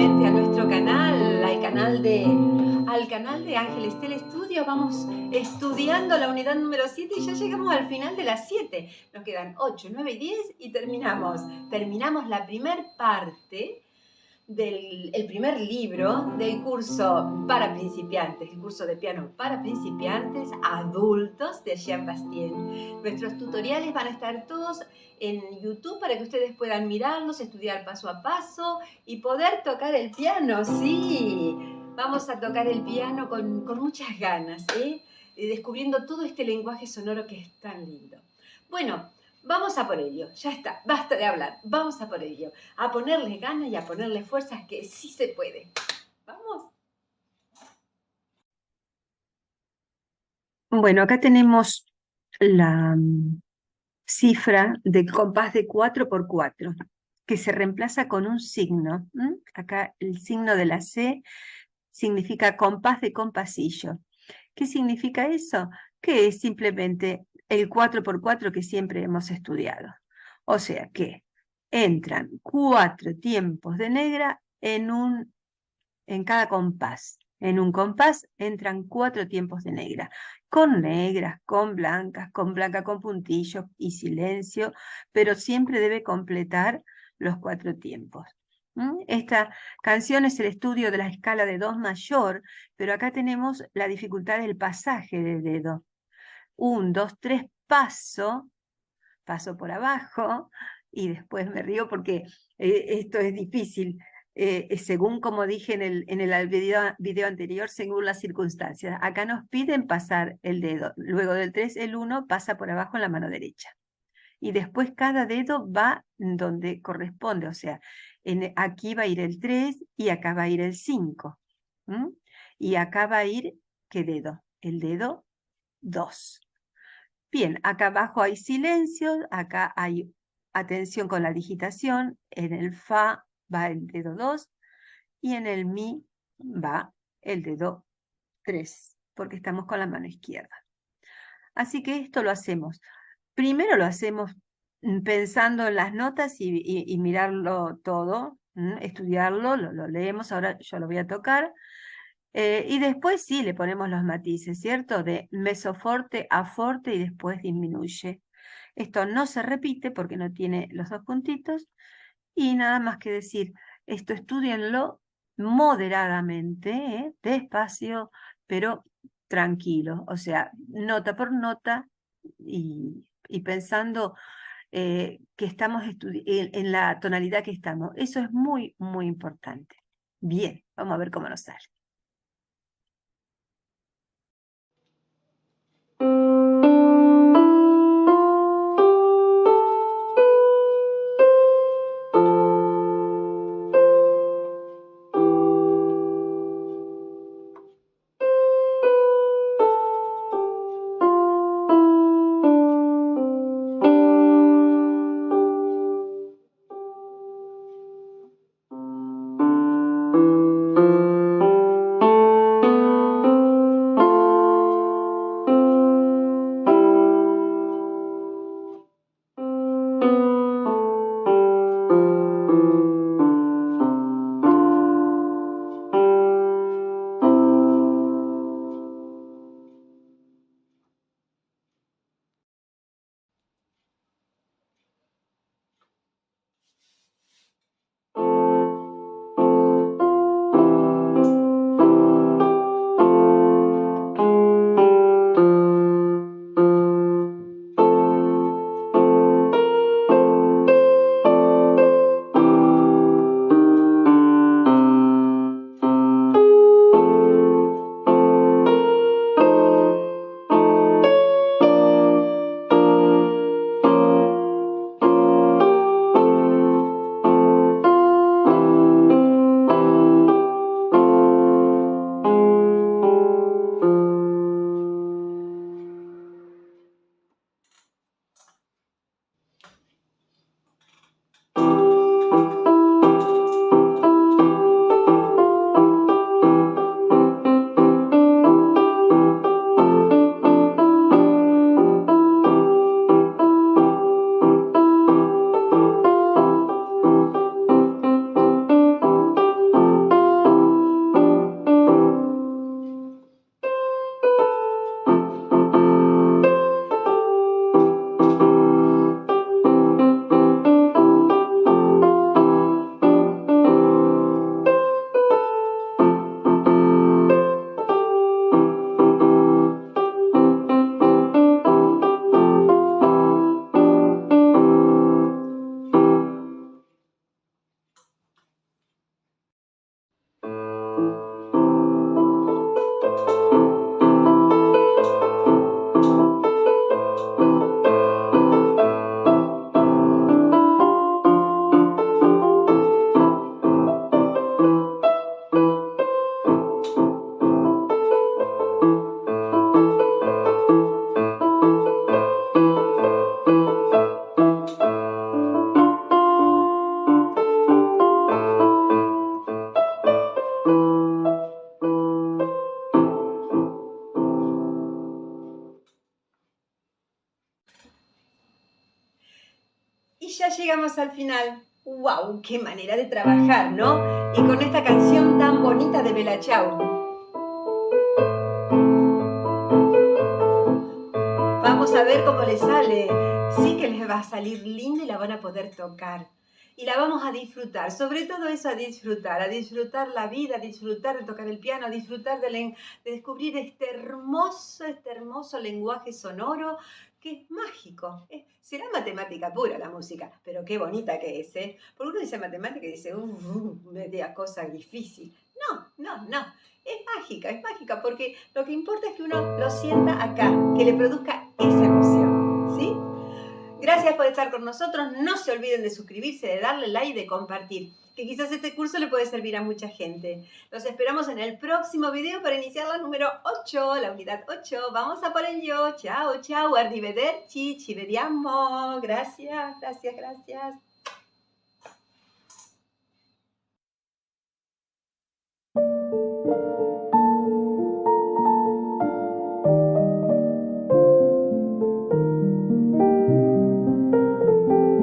nuevamente a nuestro canal, al canal de Ángel Estel Estudio. Vamos estudiando la unidad número 7 y ya llegamos al final de las 7. Nos quedan 8, 9 y 10 y terminamos. Terminamos la primer parte del primer libro del curso para principiantes, el curso de piano para principiantes adultos de Jean Bastien. Nuestros tutoriales van a estar todos en YouTube para que ustedes puedan mirarlos, estudiar paso a paso y poder tocar el piano. Sí, vamos a tocar el piano con muchas ganas, descubriendo todo este lenguaje sonoro que es tan lindo. Bueno, vamos a por ello, ya está, basta de hablar, vamos a por ello, a ponerle ganas y a ponerle fuerzas que sí se puede. Vamos. Bueno, acá tenemos la cifra del compás de 4×4, que se reemplaza con un signo. Acá el signo de la C significa compás de compasillo. ¿Qué significa eso? Que es simplemente el 4×4 que siempre hemos estudiado. O sea que entran 4 tiempos de negra en cada compás. En un compás entran 4 tiempos de negra, con negras, con blanca con puntillos y silencio, pero siempre debe completar los 4 tiempos. Esta canción es el estudio de la escala de do mayor, pero acá tenemos la dificultad del pasaje del dedo. 1, 2, 3, paso por abajo, y después me río porque esto es difícil. Según como dije en el video anterior, según las circunstancias. Acá nos piden pasar el dedo. Luego del 3, el 1 pasa por abajo en la mano derecha. Y después cada dedo va donde corresponde. O sea, aquí va a ir el 3 y acá va a ir el 5. Y acá va a ir, ¿qué dedo? El dedo 2. Bien, acá abajo hay silencio, acá hay atención con la digitación, en el fa va el dedo 2 y en el mi va el dedo 3, porque estamos con la mano izquierda. Así que esto lo hacemos. Primero lo hacemos pensando en las notas y mirarlo todo, estudiarlo, lo leemos, ahora yo lo voy a tocar. Y después sí le ponemos los matices, ¿cierto? De mesoforte a forte y después disminuye. Esto no se repite porque no tiene los 2 puntitos. Y nada más que decir, esto estudienlo moderadamente, despacio, pero tranquilo. O sea, nota por nota y pensando que estamos en la tonalidad que estamos. Eso es muy, muy importante. Bien, vamos a ver cómo nos sale. ya llegamos al final. ¡Wow! ¡Qué manera de trabajar!, ¿no? Y con esta canción tan bonita de Bella Ciao. Vamos a ver cómo les sale. Sí que les va a salir linda y la van a poder tocar. Y la vamos a disfrutar, sobre todo eso, a disfrutar la vida, a disfrutar de tocar el piano, a disfrutar de descubrir este hermoso lenguaje sonoro que es mágico. Será matemática pura la música, pero qué bonita que es, ¿eh? Porque uno dice matemática y dice, media cosa difícil. No. Es mágica, porque lo que importa es que uno lo sienta acá, que le produzca esa emoción, ¿sí? Gracias por estar con nosotros. No se olviden de suscribirse, de darle like y de compartir, que quizás este curso le puede servir a mucha gente. Los esperamos en el próximo video para iniciar la número 8, la unidad 8. Vamos a por ello. Chao. Arrivederci, ci vediamo. Gracias.